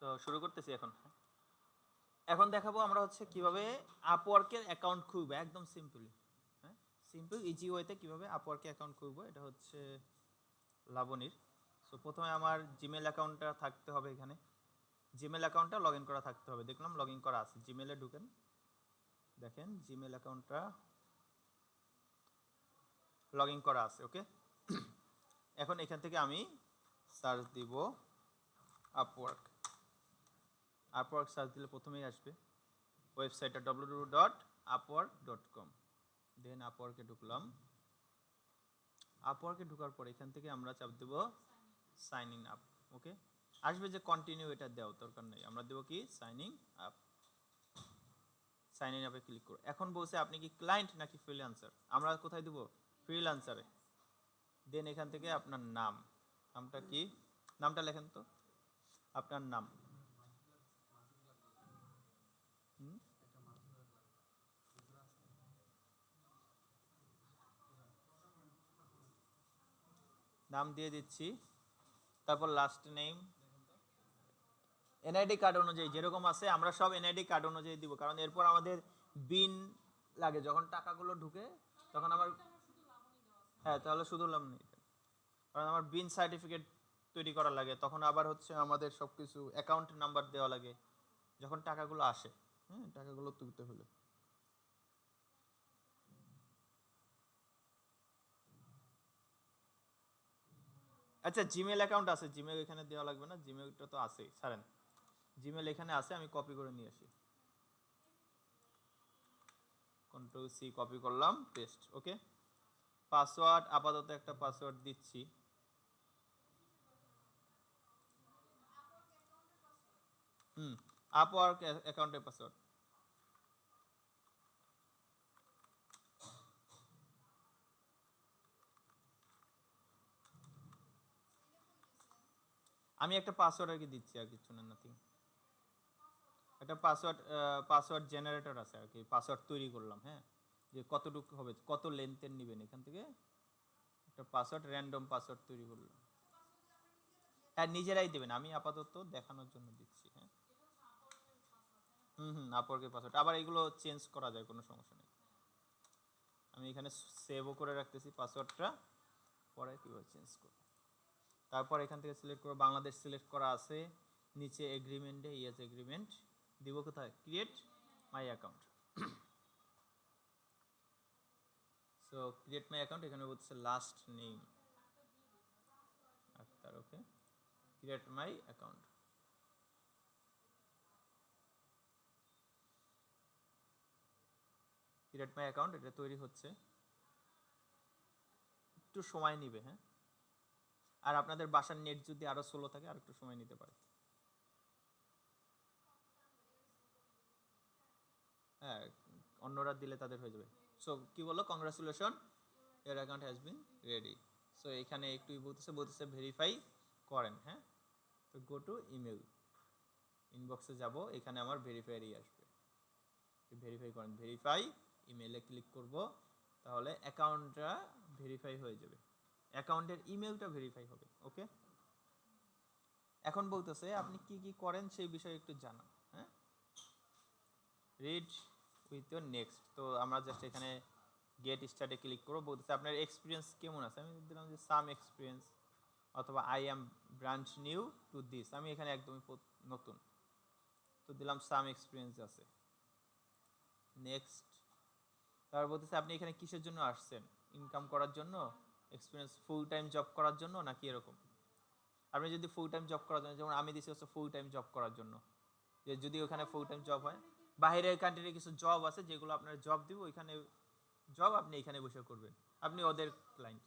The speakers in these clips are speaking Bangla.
তো শুরু করতেছি এখন। এখন দেখাবো আমরা হচ্ছে কিভাবে আপওয়ার্কের অ্যাকাউন্ট খুলবো একদম সিম্পলি। হ্যাঁ, সিম্পল ইজি ওয়েতে কিভাবে আপওয়ার্কে অ্যাকাউন্ট খুলবো, এটা হচ্ছে লাবণীর। সো প্রথমে আমার জিমেল অ্যাকাউন্টটা থাকতে হবে। এখানে জিমেল অ্যাকাউন্টটা লগ ইন করা থাকতে হবে। দেখলাম লগ ইন করা আছে, জিমেলে ঢুকেন, দেখেন জিমেল অ্যাকাউন্টটা লগ ইন করা আছে। ওকে, এখন এখান থেকে আমি সার্চ দিব আপওয়ার্ক। আপওয়ার্ক সার্চ দিলে প্রথমেই আসবে ওয়েবসাইটটা www.upwork.com। দেন আপওয়ার্কে ঢুকলাম। আপওয়ার্কে ঢোকার পর এখান থেকে আমরা চাপ দেব সাইন ইন আপ। ওকে, আসবে যে কন্টিনিউ, এটা দেওয়ার দরকার নেই, আমরা দেবো কি সাইনিং আপ। সাইন ইন আপে ক্লিক করো। এখন বলছে আপনি কি ক্লায়েন্ট নাকি ফ্রিল্যান্সার, আমরা কোথায় দেবো ফ্রিল্যান্সারে। দেন এখান থেকে আপনার নাম, নামটা কি, নামটা লেখেন তো আপনার নাম। নাম দিয়ে দিচ্ছি, তারপর লাস্ট নেম এনআইডি কার্ড অনুযায়ী যেরকম আছে আমরা সব এনআইডি কার্ড অনুযায়ী দিব, কারণ এরপর আমাদের বিন লাগে যখন টাকাগুলো ঢুকে তখন আমার, হ্যাঁ তাহলে শুধু লাবণী, কারণ আমার বিন সার্টিফিকেট তৈরি করা লাগে, তখন আবার হচ্ছে আমাদের সব কিছু অ্যাকাউন্ট নাম্বার দেওয়া লাগে যখন টাকাগুলো আসে। হ্যাঁ, টাকাগুলো তুলতে হলে। আচ্ছা, জিমেল অ্যাকাউন্ট আছে, জিমেল এখানে দেওয়া লাগবে না, জিমেলটা তো আছেই, ছাড়েন। জিমেল এখানে আছে, আমি কপি করে নিয়ে আসি। কন্ট্রোল সি কপি করলাম, পেস্ট। ওকে, পাসওয়ার্ড আপাতত একটা পাসওয়ার্ড দিচ্ছি। আপওয়ার্ক অ্যাকাউন্টের পাসওয়ার্ড। আমি একটা পাসওয়ার্ড আর কি দিচ্ছি, আর কিছু না, নাথিং। একটা পাসওয়ার্ড জেনারেটর আছে আর কি, পাসওয়ার্ড তৈরি করলাম। হ্যাঁ, যে কতটুকু হবে, কত লেন্থের নেবেন, এখান থেকে একটা পাসওয়ার্ড, র্যান্ডম পাসওয়ার্ড তৈরি করলাম। হ্যাঁ, নিজেরাই দেবেন, আমি আপাতত দেখানোর জন্য দিচ্ছি। হ্যাঁ, আপওয়ার্কের পাসওয়ার্ড, আবার এগুলো চেঞ্জ করা যায়, কোনো সমস্যা নেই। আমি এখানে সেভও করে রাখতেছি পাসওয়ার্ডটা, পরে কীভাবে চেঞ্জ করব। তারপর এখান থেকে সিলেক্ট করব, বাংলাদেশ সিলেক্ট করা আছে, নিচে এগ্রিমেন্টে ইয়েস এগ্রিমেন্ট দিব। কোথায়, create my account. So create my account, এখানে বলছে last name Akhtar. Okay, create my account. Create my account, এটা তৈরি হচ্ছে, একটু সময় নিবে। হ্যাঁ, আর আপনাদের বাসার নেট যদি আরও স্লো থাকে আর একটু সময় নিতে পারে। হ্যাঁ, অন্যরা দিলে তাদের হয়ে যাবে। সো কি বললো, congratulation, year account has been ready. So এখানে একটু বলতেছে ভেরিফাই করেন। হ্যাঁ, তো গো টু ইমেল, ইনবক্সে যাব, এখানে আমার ভেরিফাই আসবে, ভেরিফাই করেন, ভেরিফাই ইমেলে ক্লিক করব, তাহলে অ্যাকাউন্টটা ভেরিফাই হয়ে যাবে, অ্যাকাউন্টের ইমেলটা ভেরিফাই হবে। ওকে, এখন বলতেছে আপনি কি কি করেন সেই বিষয়ে একটু জানান। হ্যাঁ, রিড উইথ ইউর নেক্সট, তো আমরা জাস্ট এখানে গেট স্টার্টে ক্লিক করবো। বলতেছে আপনার এক্সপিরিয়েন্স কেমন আছে, আমি দিলাম যে সাম এক্সপিরিয়েন্স, অথবা I am branch new to this, আমি এখানে একদমই নতুন, তো দিলাম সাম এক্সপিরিয়েন্স আছে। নেক্সট, তারপর বলতেছে আপনি এখানে কিসের জন্য আসছেন, ইনকাম করার জন্য, এক্সপিরিয়েন্স, ফুল টাইম জব করার জন্য নাকি এরকম। আপনি যদি ফুল টাইম জব করার জন্য, যেমন আমি দিচ্ছি হচ্ছে ফুল টাইম জব করার জন্য, যে যদি ওখানে ফুল টাইম জব হয়, বাইরের কান্ট্রিতে কিছু জব আছে যেগুলো আপনার জব দিব, ওইখানে জব আপনি এখানে বসে করবেন, আপনি ওদের ক্লায়েন্ট।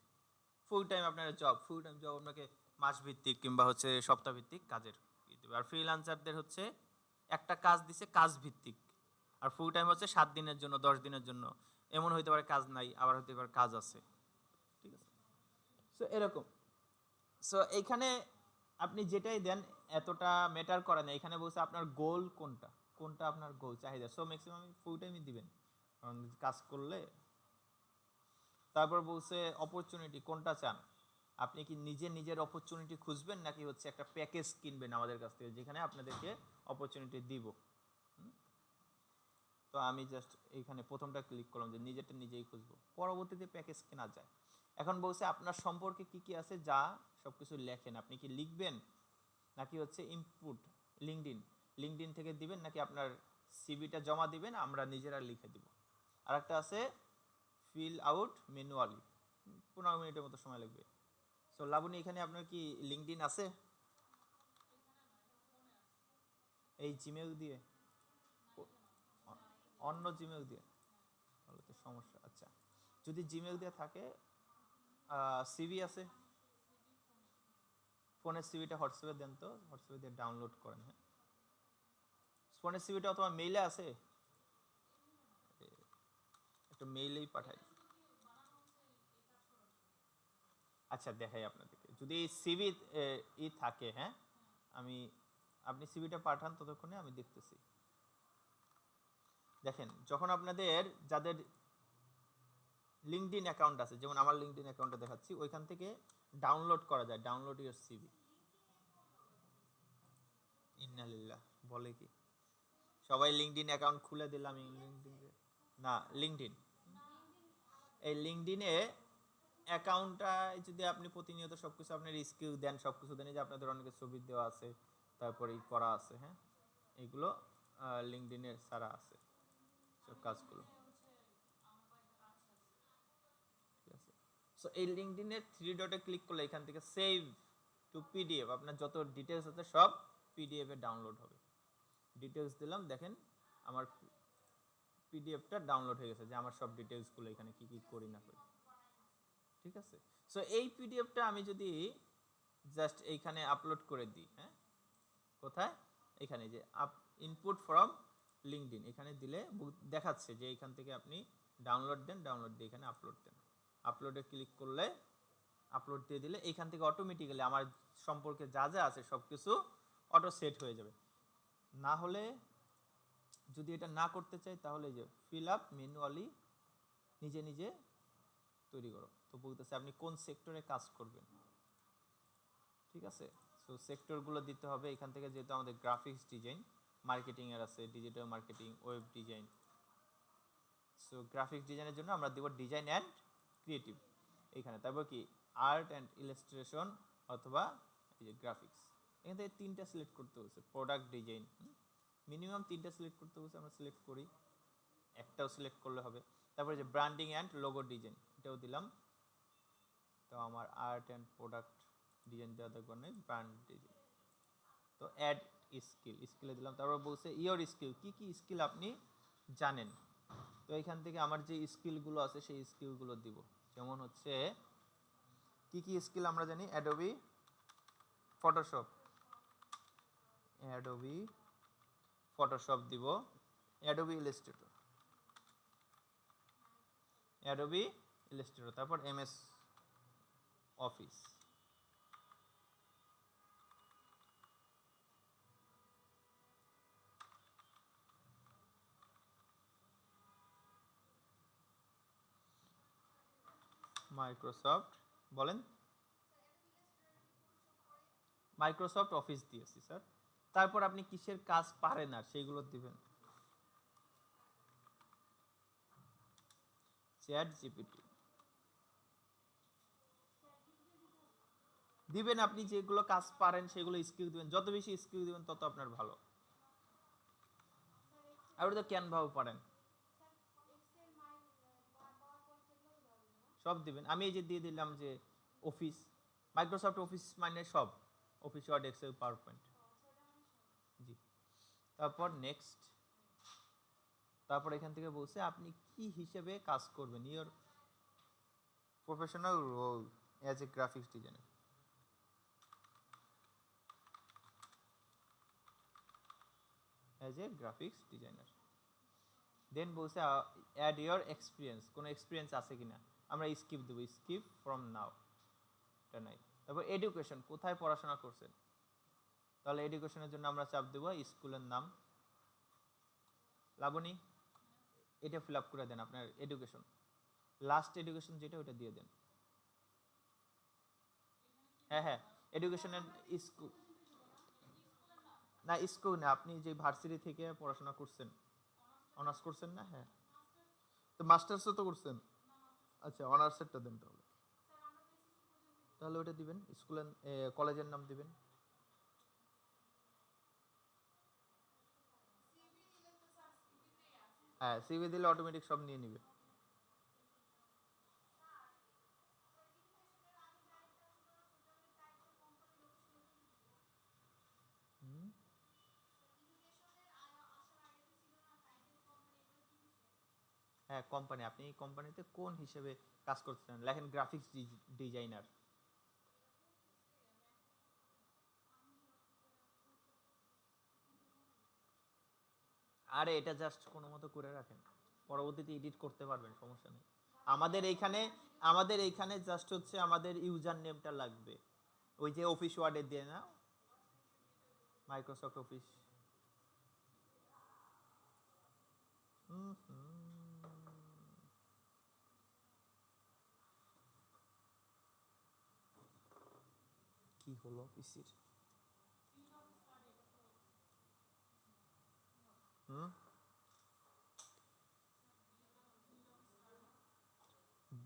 ফুল টাইম আপনার জব, ফুল টাইম জব আপনাকে মাস ভিত্তিক কিংবা হচ্ছে সপ্তাহ ভিত্তিক কাজের দেবে। আর ফ্রিল্যান্সারদের হচ্ছে একটা কাজ দিছে কাজ ভিত্তিক, আর ফুল টাইম হচ্ছে 7 দিনের জন্য 10 দিনের জন্য, এমন হইতে পারে কাজ নাই, আবার হইতে পারে কাজ আছে। ঠিক আছে, সো এরকম। সো এইখানে আপনি যেটাই দেন এতটা ম্যাটার করে না, এখানে বলছে আপনার গোল কোনটা, কোনটা আপনার গোল চাহিদা। সো ম্যাক্সিমাম ফুল টাইমই দিবেন, কারণ কাজ করলে। তারপর বলছে অপরচুনিটি কোনটা চান, আপনি কি নিজের অপরচুনিটি খুঁজবেন নাকি হচ্ছে একটা প্যাকেজ কিনবেন আমাদের কাছ থেকে যেখানে আপনাদেরকে অপরচুনিটি দিব। তো আমি জাস্ট এইখানে প্রথমটা ক্লিক করলাম যে নিজেরটা নিজেই খুঁজবো, পরবর্তীতে প্যাকেজ কেনা যায়। এখন বলছে আপনার সম্পর্কে কি কি আছে যা সব কিছু লেখেন, আপনি কি লিখবেন নাকি হচ্ছে ইনপুট লিঙ্কডইন থেকে দিবেন নাকি আপনার সিভিটা জমা দিবেন আমরা নিজেরা লিখে দিব। আর একটা আছে ফিল আউট ম্যানুয়ালি, 15 মিনিটের মতো সময় লাগবে। সো লাবণী এখানে আপনার কি লিঙ্কডইন আছে এই জিমেল দিয়ে, অন্য জিমেল দিয়ে তাহলে তো সমস্যা। আচ্ছা যদি জিমেল দিয়ে থাকে, সিভি আছে, ফোনের সিভিটা হোয়াটসঅ্যাপে দেন, তো হোয়াটসঅ্যাপে দিয়ে ডাউনলোড করেন। হ্যাঁ ফোনের সিভিটা অথবা মেইলে আছে, একটু মেইলেই পাঠাই। আচ্ছা দেখাই আপনাদেরকে, যদি সিভি থাকে, হ্যাঁ আপনি সিভিটা পাঠান, ততক্ষণে আমি দেখতেছি। দেখেন যখন আপনাদের যাদের লিঙ্কডইন অ্যাকাউন্ট আছে, যেমন আমার লিঙ্কডইন অ্যাকাউন্টে দেখাচ্ছি, ওইখান থেকে ডাউনলোড করা যায়, ডাউনলোড ইউর সিভি। ইন্নালিল্লাহ বলে কি, সবাই লিঙ্কডইন অ্যাকাউন্ট খুলে দিলাম না লিঙ্কডইন, এই লিঙ্কডইনে অ্যাকাউন্টটা যদি আপনি প্রতিনিয়ত সবকিছু আপনার স্কিল দেন, সবকিছু দেন, যে আপনাদের অনেক ছবি দেওয়া আছে, তারপরে করা আছে, হ্যাঁ এগুলো লিঙ্কডইনের সারা আছে সব কাজগুলো, ঠিক আছে। সো এই লিঙ্কডইনের 3 ডটে ক্লিক করলে এখান থেকে সেভ টু পিডিএফ, আপনার যত ডিটেলস আছে সব পিডিএফ এ ডাউনলোড হবে। ডিটেলস দিলাম, দেখেন আমার পিডিএফটা ডাউনলোড হয়ে গেছে, যে আমার সব ডিটেলসগুলো এখানে কি কি করি না করি, ঠিক আছে। সো এই পিডিএফটা আমি যদি জাস্ট এইখানে আপলোড করে দিই, হ্যাঁ কোথায়, এখানে যে ইনপুট ফ্রম লিঙ্কডইন, এখানে দিলে দেখাচ্ছে যে এখান থেকে আপনি ডাউনলোড দেন, ডাউনলোড দিয়ে এখানে আপলোড দেন। আপলোডে ক্লিক করলে, আপলোড দিয়ে দিলে এইখান থেকে অটোমেটিক্যালি আমার সম্পর্কে যা যা আছে সব কিছু অটো সেট হয়ে যাবে। না হলে যদি এটা না করতে চাই তাহলে যে ফিল আপ ম্যানুয়ালি নিজে তৈরি করো। তো বলতেছে আপনি কোন সেক্টরে কাজ করবেন, ঠিক আছে। সো সেক্টরগুলো দিতে হবে এখান থেকে, যেহেতু আমাদের গ্রাফিক্স ডিজাইন, মার্কেটিং এর আছে, digital marketing, web design. So graphics ডিজাইনের জন্য আমরা দেব ডিজাইন অ্যান্ড ক্রিয়েটিভ এইখানে, তারপর কি আর্ট অ্যান্ড ইলাস্ট্রেশন অথবা এই যে গ্রাফিক্স, এখান থেকে 3টা সিলেক্ট করতে হচ্ছে। প্রোডাক্ট ডিজাইন মিনিমাম 3টা সিলেক্ট করতে হচ্ছে, আমরা সিলেক্ট করি, একটাও সিলেক্ট করলে হবে। তারপরে যে ব্র্যান্ডিং অ্যান্ড লোগো ডিজাইন এটাও দিলাম, তো আমার আর্ট অ্যান্ড প্রোডাক্ট ডিজাইন দেওয়া দরকার নেই, ব্র্যান্ড ডিজাইন। তো অ্যাড স্কিলে দিলাম। তারপর বলছে ইয়োর স্কিল, কি কি স্কিল আপনি জানেন। তো এখান থেকে আমার যে স্কিলগুলো আছে সেই স্কিলগুলো দিব, যেমন হচ্ছে কি কি স্কিল আমরা জানি, অ্যাডোবি ফটোশপ, অ্যাডোবি ফটোশপ দিব, অ্যাডোবি ইলাস্ট্রেটর, তারপর এমএস অফিস। মাইক্রোসফট বলেন, মাইক্রোসফট অফিস দিয়েছি স্যার। তারপর আপনি কিসের কাজ পারেন না সেইগুলো দিবেন, চ্যাট জিপিটি দিবেন, আপনি যেগুলো কাজ পারেন সেগুলো স্কিল দিবেন, যত বেশি স্কিল দিবেন তত আপনার ভালো। আর তো ক্যানভাও পারেন, সব দিবেন। আমি এই যে দিয়ে দিলাম যে অফিস, মাইক্রোসফট অফিস মানে সব, office Word Excel PowerPoint, জি। তারপর নেক্সট, তারপর এখান থেকে বলছে আপনি কি হিসেবে কাজ করবেন, your professional role as a graphics designer, then বলছে অ্যাড ইওর এক্সপিরিয়েন্স, কোনো এক্সপিরিয়েন্স আছে কিনা, আমরা স্কিপ দেবো, স্কিপ ফ্রম নাও, এটা নাই। তারপর এডুকেশন, কোথায় পড়াশোনা করছেন, তাহলে এডুকেশনের জন্য আমরা চাপ দেবো স্কুলের নাম। লাবণী এটা ফিল আপ করে দেন, আপনার এডুকেশন লাস্ট এডুকেশন যেটা ওটা দিয়ে দেন। হ্যাঁ হ্যাঁ, এডুকেশনের স্কুল না, স্কুল না, আপনি যে ভার্সিটি থেকে পড়াশোনা করছেন, অনার্স করছেন না? হ্যাঁ, তো মাস্টার্সও তো করছেন। আচ্ছা, অনার্সেরটা দেন তাহলে। তাহলে ওটা দিবেন, স্কুলের কলেজের নাম দিবেন। হ্যাঁ, সিভি দিলে অটোমেটিক সব নিয়ে নিবে। হুম। হ্যাঁ, কোম্পানি, আপনি এই কোম্পানিতে কোন হিসেবে কাজ করতেছেন লেখেন, গ্রাফিক্স ডিজাইনার। আরে এটা জাস্ট কোনো মতো করে রাখেন, পরবর্তীতে এডিট করতে পারবেন, সমস্যা নেই। আমাদের এইখানে আমাদের এইখানে জাস্ট হচ্ছে আমাদের ইউজার নেমটা লাগবে, ওই যে অফিস ওয়ার্ডে দিয়ে না, মাইক্রোসফট অফিস। হুম হুম। কি হলো পিসির? হুম।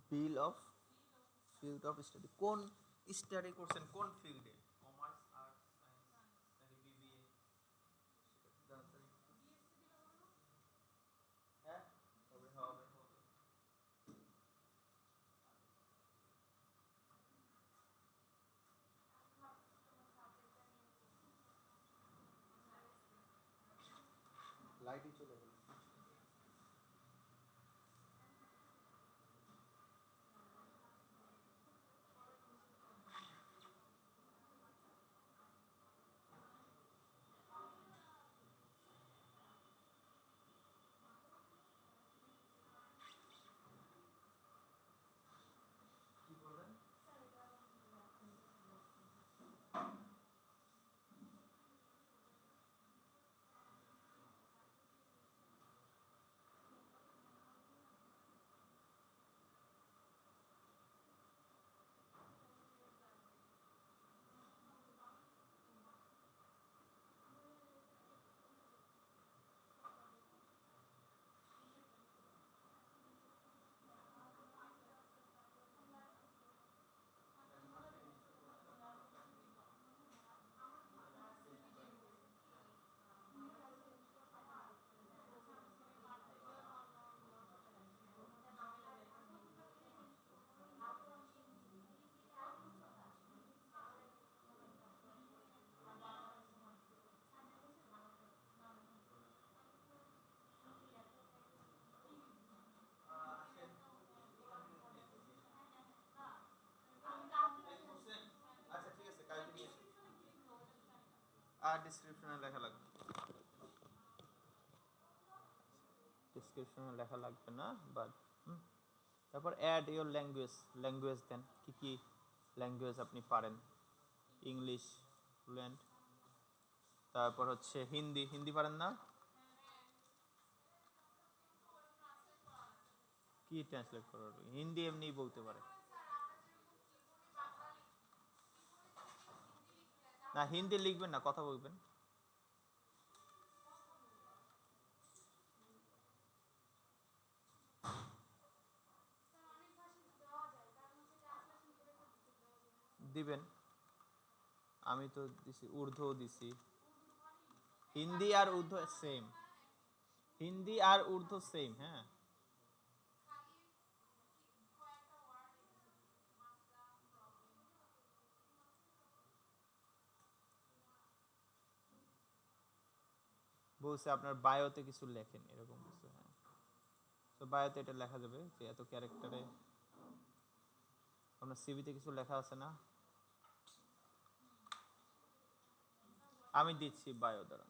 বিল অফ ফিল্ড অফ স্টাডি, কোন স্টাডি করছেন, কোন ফিল্ডে? কমার্স, আর্টস, সায়েন্স নাকি বিবিএ? হ্যাঁ, হবে হবে হবে। লাইটই চলে গেল। কি বললেন? আচ্ছা ঠিক আছে, কালকে নিয়ে এসো। আর ডিসক্রিপশনে লেখা লাগবে, ডিসক্রিপশনে লেখা লাগবে না, বাট তারপর অ্যাড ইওর ল্যাঙ্গুয়েজ, ল্যাঙ্গুয়েজ দেন, কি কি ল্যাঙ্গুয়েজ আপনি পারেন। ইংলিশ ফ্লুয়েন্ট, তারপর হচ্ছে হিন্দি, হিন্দি পারেন না? কি ট্রান্সলেট করার, হিন্দি এমনিই বলতে পারে। না, হিন্দি লিখবেন না, কথা বলবেন। দিবেন, আমি তো দিছি, উর্দুও দিছি। হিন্দি আর উর্দু সেম, হিন্দি আর উর্দু সেম, হ্যাঁ। বলছে আপনার বায়োতে কিছু লেখেন, এরকম কিছু, হ্যাঁ। তো বায়োতে এটা লেখা যাবে যে এত ক্যারেক্টারে, আপনার সিভিতে কিছু লেখা আছে না? আমি দিচ্ছি বায়ো দ্বারা।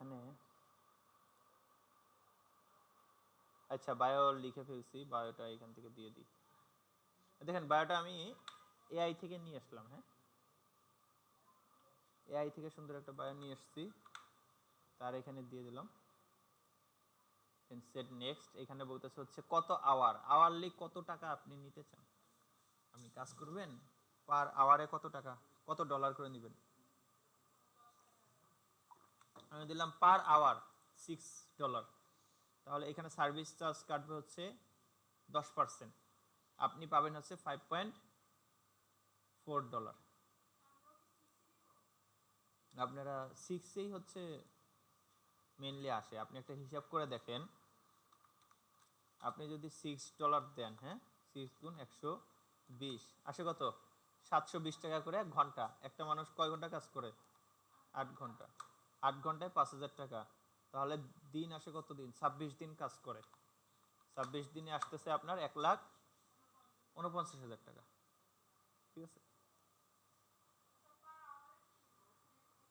এখানে আচ্ছা বায়ো লিখে ফেলছি, বায়োটা এখান থেকে দিয়ে দিই। দেখেন বায়োটা আমি এআই থেকে নিয়ে আসলাম, হ্যাঁ এআই থেকে সুন্দর একটা বায়ো নিয়ে আসছি, তার এখানে দিয়ে দিলাম। Set next. এখানে বলতেছে হচ্ছে কত আওয়ারলি কত টাকা আপনি নিতে চান, আপনি কাজ করবেন পার আওয়ারে কত টাকা, কত ডলার করে নেবেন। আমি দিলাম পার আওয়ার $6, তাহলে এখানে সার্ভিস চার্জ কাটবে হচ্ছে 10%, আপনি পাবেন হচ্ছে $5.4। আপনারা 6এই হচ্ছে মেনলি আসে। আপনি একটা হিসাব করে দেখেন, আপনি যদি $6 দেন, হ্যাঁ 6 গুণ 120 আসে কত, 720 টাকা করে ঘন্টা। একটা মানুষ কয় ঘন্টা কাজ করে, 8 ঘন্টা, 8 ঘন্টায় 5,000 টাকা। তাহলে দিন আসে কত দিন, 26 দিন কাজ করে, 26 দিনে আসতেছে আপনার 1,49,000 টাকা। ঠিক আছে,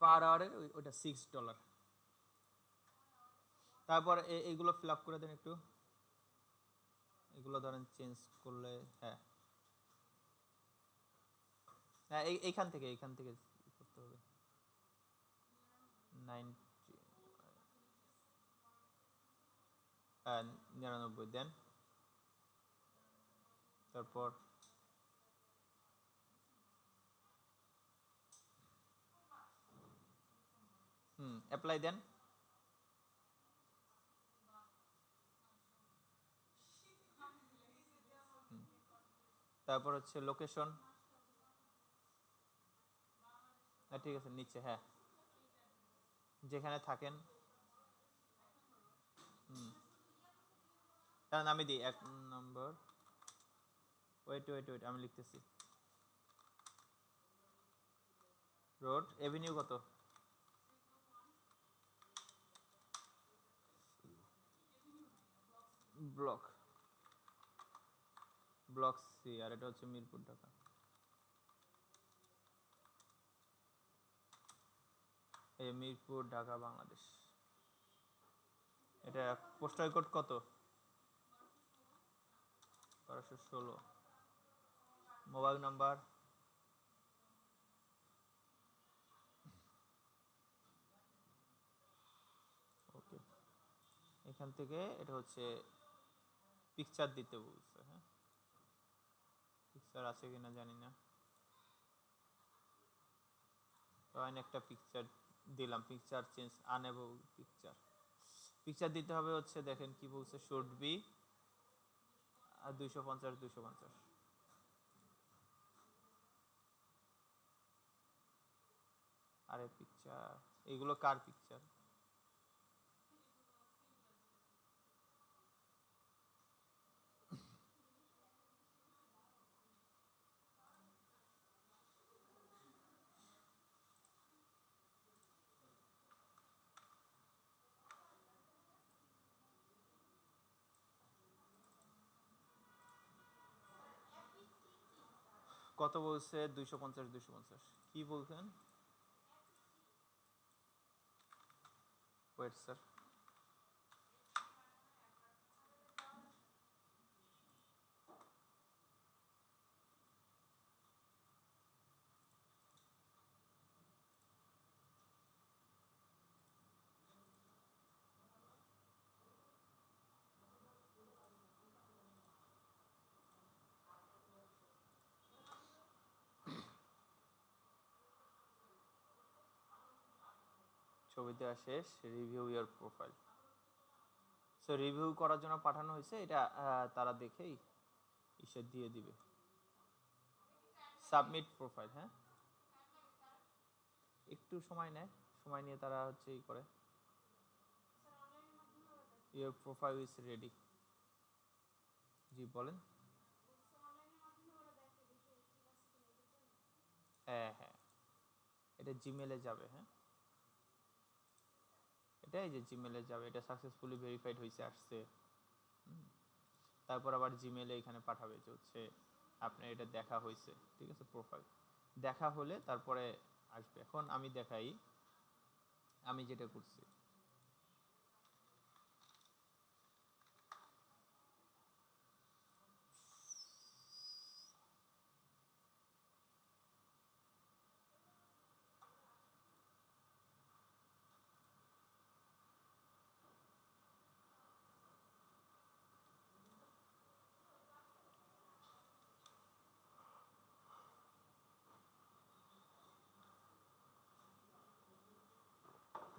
পার আওয়ারের ওইটা $6। তারপর এইগুলো ফিল আপ করে দেন একটু, এগুলো ধরেন চেঞ্জ করলে, হ্যাঁ হ্যাঁ এইখান থেকে করতে হবে। 90, হ্যাঁ 99 দেন। তারপর অ্যাপ্লাই দেন। তারপর হচ্ছে লোকেশন, হ্যাঁ ঠিক আছে নিচে, হ্যাঁ যেখানে থাকেন। কারণ আমি দিই 1 নম্বর, ওয়েট আমি লিখতেছি। রোড, এভিনিউ কত, ব্লক ব্লক সি, আর এটা হচ্ছে মিরপুর ঢাকা। এই মিরপুর ঢাকা বাংলাদেশ। এটা পোস্টাল কোড কত, 1216। মোবাইল নাম্বার, ওকে। এখান থেকে এটা হচ্ছে পিকচার দিতে বলছে, হ্যাঁ পিকচার আছে কিনা জানি না। তো আমি একটা পিকচার দিলাম, পিকচার চেঞ্জ আনএবল পিকচার দিতে হবে হচ্ছে, দেখেন কি বলছে, শুড বি 250 আরে পিকচার, এগুলো কার পিকচার, কত বলছে, 250 কি বলছেন, ওয়েট স্যার। ছবি দেওয়া শেষ, রিভিউ ইয়ার প্রোফাইল। সো রিভিউ করার জন্য পাঠানো হয়েছে, এটা তারা দেখেই ইসে দিয়ে দিবে, সাবমিট প্রোফাইল। হ্যাঁ একটু সময় নেয়, সময় নিয়ে তারা হচ্ছে ই করে। Your profile is ready. জি বলেন। হ্যাঁ হ্যাঁ এটা জিমেলে যাবে, হ্যাঁ এটাই যে জিমেলে যাবে, এটা সাকসেসফুলি ভেরিফাইড হয়েছে, আসছে। তারপর আবার জিমেলে এখানে পাঠাবে যে হচ্ছে আপনার এটা দেখা হয়েছে, ঠিক আছে প্রোফাইল দেখা হলে তারপরে আসবে। এখন আমি দেখাই আমি যেটা করছি,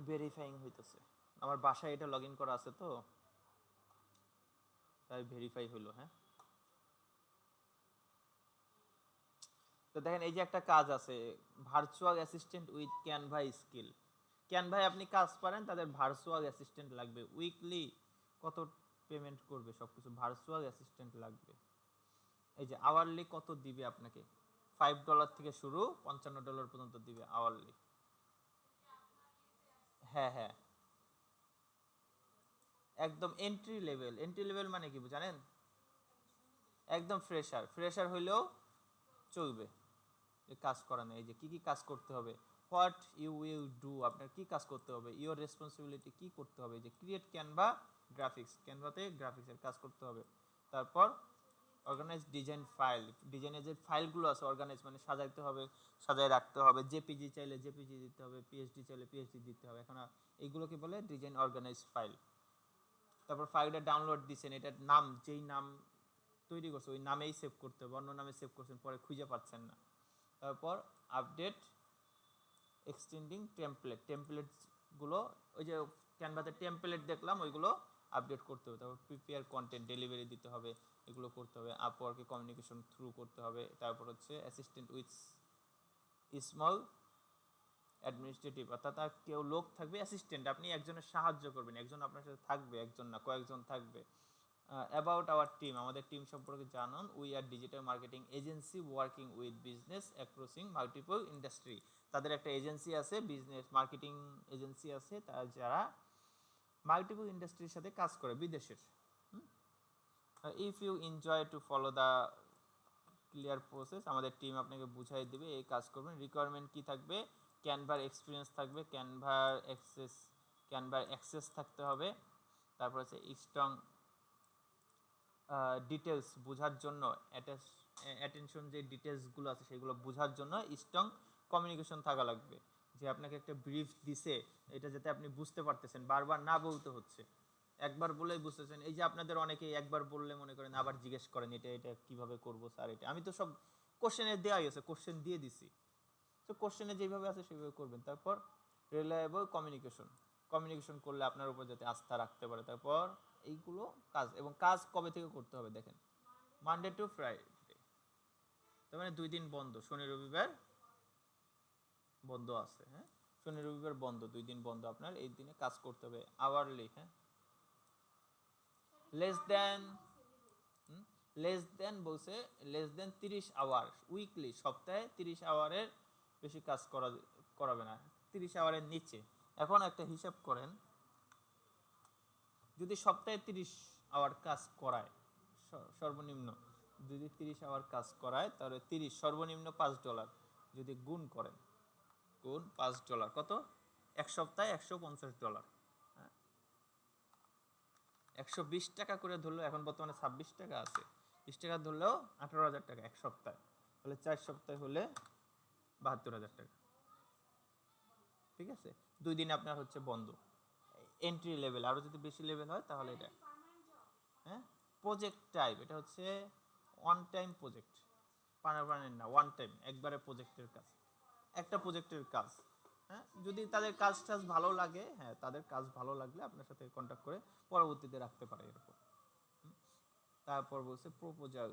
ভেরিফাইং হইতেছে, আমার বাসায় এটা লগ ইন করা আছে তো তাই ভেরিফাই হলো। হ্যাঁ, তো দেখেন এই যে একটা কাজ আছে, virtual assistant with Canva skill. ক্যানভায় আপনি কাজ পারেন, তাদের ভার্চুয়াল অ্যাসিস্ট্যান্ট লাগবে। উইকলি কত পেমেন্ট করবে সবকিছু, ভার্চুয়াল অ্যাসিস্ট্যান্ট লাগবে। এই যে আওয়ারলি কত দিবে আপনাকে, $5 থেকে শুরু, $55 পর্যন্ত দিবে আওয়ারলি। হ্যাঁ হ্যাঁ, একদম এন্ট্রি লেভেল। এন্ট্রি লেভেল মানে কি জানেন, একদম ফ্রেশার। ফ্রেশার হইলেও চলবে, কাজ করা নেই। এই যে কি কি কাজ করতে হবে, হোয়াট ইউ উইল ডু, আপনার কি কাজ করতে হবে, ইওর রেসপন্সিবিলিটি কি করতে হবে, যে ক্রিয়েট ক্যানভা গ্রাফিক্স, ক্যানভাতে গ্রাফিক্সের কাজ করতে হবে। তারপর অর্গানাইজ ডিজাইন ফাইল, ডিজাইনের যে ফাইলগুলো আছে অর্গানাইজ মানে সাজাইতে হবে, সাজায় রাখতে হবে। জেপিজি চাইলে জেপিজি দিতে হবে, পিএইচডি চাইলে পিএইচডি দিতে হবে। এখন এইগুলোকে বলে ডিজাইন অর্গানাইজ ফাইল। তারপর ফাইলটা ডাউনলোড দিচ্ছেন, এটার নাম, যেই নাম তৈরি করছে ওই নামেই সেভ করতে হবে, অন্য নামে সেভ করছেন পরে খুঁজে পাচ্ছেন না। তারপর আপডেট এক্সটেন্ডিং টেমপ্লেট, টেমপ্লেটগুলো ওই যে ক্যানভাতে টেমপ্লেট দেখলাম ওইগুলো আপডেট করতে হবে। তারপর প্রিপেয়ার কন্টেন্ট, ডেলিভারি দিতে হবে, এগুলো করতে হবে। আপওয়ার্কে কমিউনিকেশন থ্রু করতে হবে। তারপর হচ্ছে অ্যাসিস্ট্যান্ট উইথ স্মল অ্যাডমিনিস্ট্রেটিভ, অর্থাৎ তার কেউ লোক থাকবে অ্যাসিস্ট্যান্ট, আপনি একজনের সাহায্য করবেন, একজন আপনার সাথে থাকবে, একজন না কয়েকজন থাকবে। অ্যাবাউট আওয়ার টিম, আমাদের টিম সম্পর্কে জানুন। We are digital marketing agency working with business acrossing multiple industry. তাদের একটা এজেন্সি আছে, বিজনেস মার্কেটিং এজেন্সি আছে, তারা যারা মাল্টিপল ইন্ডাস্ট্রির সাথে কাজ করে বিদেশের। If you enjoy to follow the clear process, আমাদের টিম আপনাকে বুঝাই দেবে, এই কাজ করবেন। রিকোয়ারমেন্ট কি থাকবে, ক্যানভার এক্সপিরিয়েন্স থাকবে, ক্যানভার অ্যাক্সেস থাকতে হবে। তারপর হচ্ছে স্ট্রং ডিটেলস বোঝার জন্য, অ্যাটেনশন যে ডিটেলসগুলো আছে সেগুলো বোঝার জন্য স্ট্রং কমিউনিকেশন থাকা লাগবে। যে আপনাকে একটা ব্রিফ দিছে, এটা যাতে আপনি বুঝতে পারতেছেন, বারবার না বলতে হচ্ছে, একবার বলেই বুঝতেছেন। এই যে আপনাদের অনেকেই একবার বললে মনে করেন আবার জিজ্ঞেস করেন, এটা এটা কীভাবে করবো স্যার, এটা আমি তো সব কোশ্চেনে দেওয়াই আছে, কোশ্চেন দিয়ে দিছি, তো কোশ্চেনে যেভাবে আছে সেভাবে করবেন। তারপর রিলায়েবল কমিউনিকেশন, কমিউনিকেশন করলে আপনার উপর যাতে আস্থা রাখতে পারে। তারপর এইগুলো কাজ, এবং কাজ কবে থেকে করতে হবে দেখেন, মানডে টু ফ্রাইডে, তার মানে 2 দিন বন্ধ, শনি রবিবার বন্ধ আছে। হ্যাঁ, শনি রবিবার বন্ধ, 2 দিন বন্ধ, আপনার এই দিনে কাজ করতে হবে আওয়ারলি। হ্যাঁ, লেস দেন বলছে, লেস দেন 30 আওয়ার উইকলি, সপ্তাহে 30 আওয়ারের বেশি কাজ করাবে না, 30 আওয়ারের নিচে। এখন একটা হিসাব করেন, যদি সপ্তাহে 30 আওয়ার কাজ করায়, সর্বনিম্ন যদি 30 আওয়ার কাজ করায়, তাহলে 30 সর্বনিম্ন $5, যদি গুণ করেন, গুণ $5 কত, এক সপ্তাহে $150। 120 টাকা করে ধরলেও, এখন বর্তমানে 26 টাকা আছে, 20 টাকা ধরলেও 18,000 টাকা এক সপ্তাহে, তাহলে 4 সপ্তাহে হলে 72,000 টাকা। ঠিক আছে, 2 দিন আপনার হচ্ছে বন্ধ, এন্ট্রি লেভেল। আরও যদি বেশি লেভেল হয় তাহলে এটা, হ্যাঁ, প্রজেক্ট টাইপ, এটা হচ্ছে ওয়ান টাইম প্রজেক্ট, পার্মানেন্ট না, ওয়ান টাইম, একবারে প্রজেক্টের কাজ, একটা প্রজেক্টের কাজ। হ্যাঁ, যদি তাদের কাজ টাজ ভালো লাগে, হ্যাঁ তাদের কাজ ভালো লাগলে আপনার সাথে কন্ট্যাক্ট করে পরবর্তীতে রাখতে পারে এরকম। তারপর বলছে প্রপোজাল,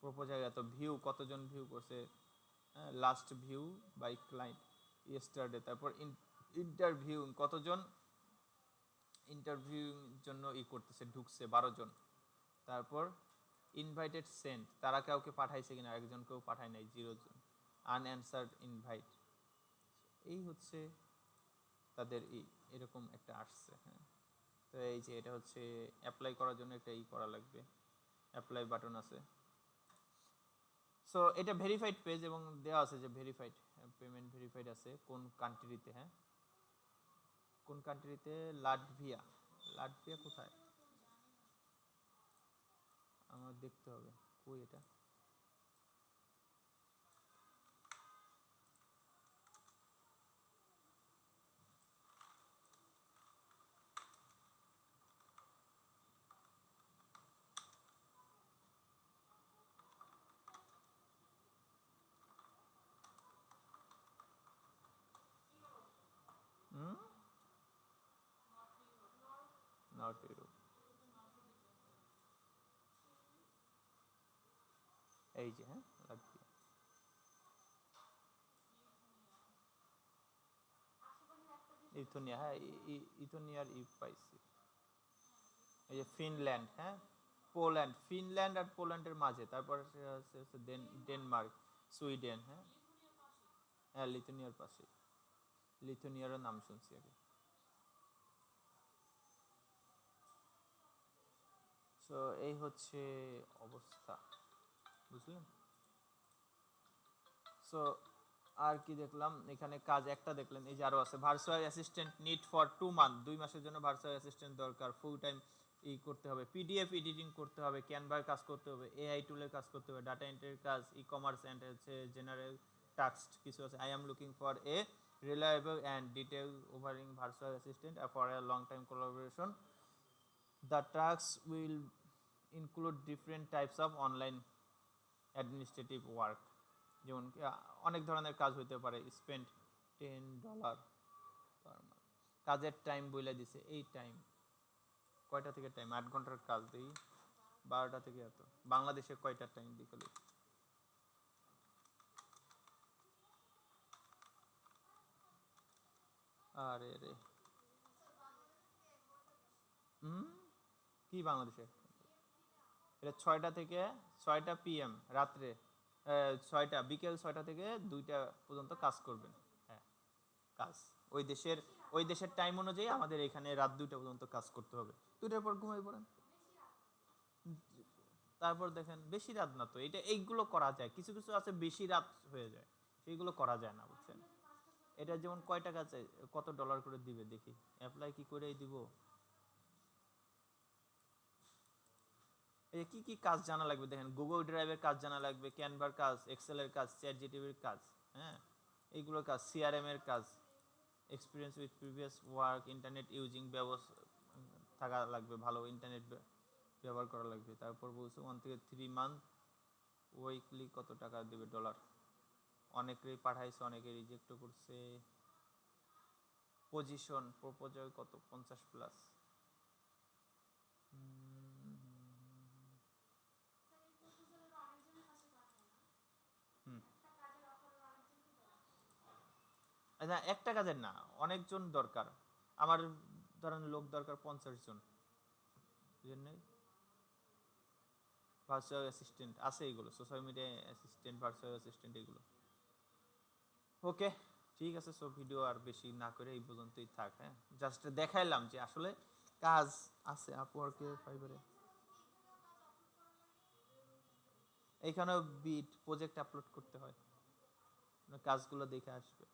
প্রপোজাল এত ভিউ, কতজন ভিউ করছে, হ্যাঁ, last view by client yesterday. তারপর ইন্টারভিউ, কতজন ইন্টারভিউ জন্য করতেছে, ঢুকছে 12 জন। তারপর ইনভাইটেড সেন্ট, তারা কাউকে পাঠাইছে কিনা, একজন কেউ পাঠায় নাই, 0 জন। আনঅ্যান্সার্ড ইনভাইট, এই হচ্ছে তাদের এরকম একটা আসছে। হ্যাঁ, তো এই যে এটা হচ্ছে অ্যাপ্লাই করার জন্য একটা করা লাগবে, অ্যাপ্লাই বাটন আছে। সো এটা ভেরিফাইড পেজ, এবং দেওয়া আছে যে ভেরিফাইড, পেমেন্ট ভেরিফাইড আছে কোন কান্ট্রিতে। হ্যাঁ, কোন কান্ট্রিতে, লাটভিয়া। লাটভিয়া কোথায় আমার দেখতে হবে, কই এটা, নট ইউরোপ। এই যে হ্যাঁ লাটভিয়া, ইথোনিয়া, হ্যাঁ ইথোনিয়ার পাইছি। এই যে ফিনল্যান্ড, হ্যাঁ পোল্যান্ড, ফিনল্যান্ড আর পোল্যান্ডের মাঝে, তারপরে হচ্ছে ডেনমার্ক, সুইডেন, হ্যাঁ হ্যাঁ লিথুনিয়ার পাশে, লিথুনিয়ারও নাম শুনছি আগে। সো এই হচ্ছে অবস্থা, বুঝলেন? সো আর কি দেখলাম এখানে, কাজ একটা দেখলেন, এই যে আরো আছে, virtual assistant need for 2 month, 2 মাসের জন্য ভার্চুয়াল অ্যাসিস্ট্যান্ট দরকার, ফুল টাইম করতে হবে, পিডিএফ এডিটিং করতে হবে, ক্যানভার কাজ করতে হবে, এআই টুলের কাজ করতে হবে, ডাটা এন্ট্রির কাজ, ই কমার্স অ্যান্ড হচ্ছে জেনারেল টাস্ক কিছু আছে। I am looking for a reliable and detail oriented virtual assistant for a long time collaboration. The task will include different types of online administrative work, যেমন অনেক ধরনের কাজ হইতে পারে। Spend $10 per month. কাজের টাইম বলে দিছে, এই টাইম কয়টা থেকে টাইম, 8 ঘন্টার কাজ দিই, 12টা থেকে এত। বাংলাদেশে কয়টা টাইম বিকালে? আরে রে কি বাংলাদেশে এটা 6টা থেকে 6টা PM রাত্রে, 6টা বিকেল 6টা থেকে 2টা পর্যন্ত কাজ করবেন। হ্যাঁ কাজ ওই দেশের টাইম অনুযায়ী আমাদের এখানে রাত 2টা পর্যন্ত কাজ করতে হবে, 2টার পর ঘুমাই পড়েন। তারপর দেখেন বেশি রাত না তো, এটা এইগুলো করা যায়, কিছু কিছু আছে বেশি রাত হয়ে যায়, সেইগুলো করা যায় না, বুঝছেন? এটা যেমন কয় টাকা চাই, কত ডলার করে দিবে দেখি, অ্যাপ্লাই কি করেই দিব। এই কি কি কাজ জানা লাগবে দেখেন, গুগল ড্রাইভের কাজ জানা লাগবে, ক্যানভার কাজ, এক্সেলের কাজ, চ্যাট জিটিভির কাজ, হ্যাঁ এইগুলোর কাজ, সিআরএম এর কাজ, experience with previous work, internet using ব্যবস্থা থাকা লাগবে, ভালো ইন্টারনেট ব্যবহার করা লাগবে। তারপর বলছে 1 থেকে 3 মান্থ, উইকলি কত টাকা দেবে ডলার। অনেকেরই পাঠাইছে, অনেকে রিজেক্টও করছে। পজিশন প্রপোজাল কত, 50+। না একটা কাজের না, অনেকজন দরকার আমার, ধরেন লোক দরকার 50 জন, বুঝেন নাই? ভার্চুয়াল অ্যাসিস্ট্যান্ট আছে এইগুলো, social media assistant, virtual assistant এগুলো। ওকে ঠিক আছে, সব ভিডিও আর বেশি না করে এই পর্যন্তই থাক। হ্যাঁ জাস্ট দেখাইলাম যে আসলে কাজ আছে আপওয়ার্কে, ফাইবারে। এইখানেও বিট প্রজেক্ট আপলোড করতে হয়, কাজগুলো দেখে আসবে।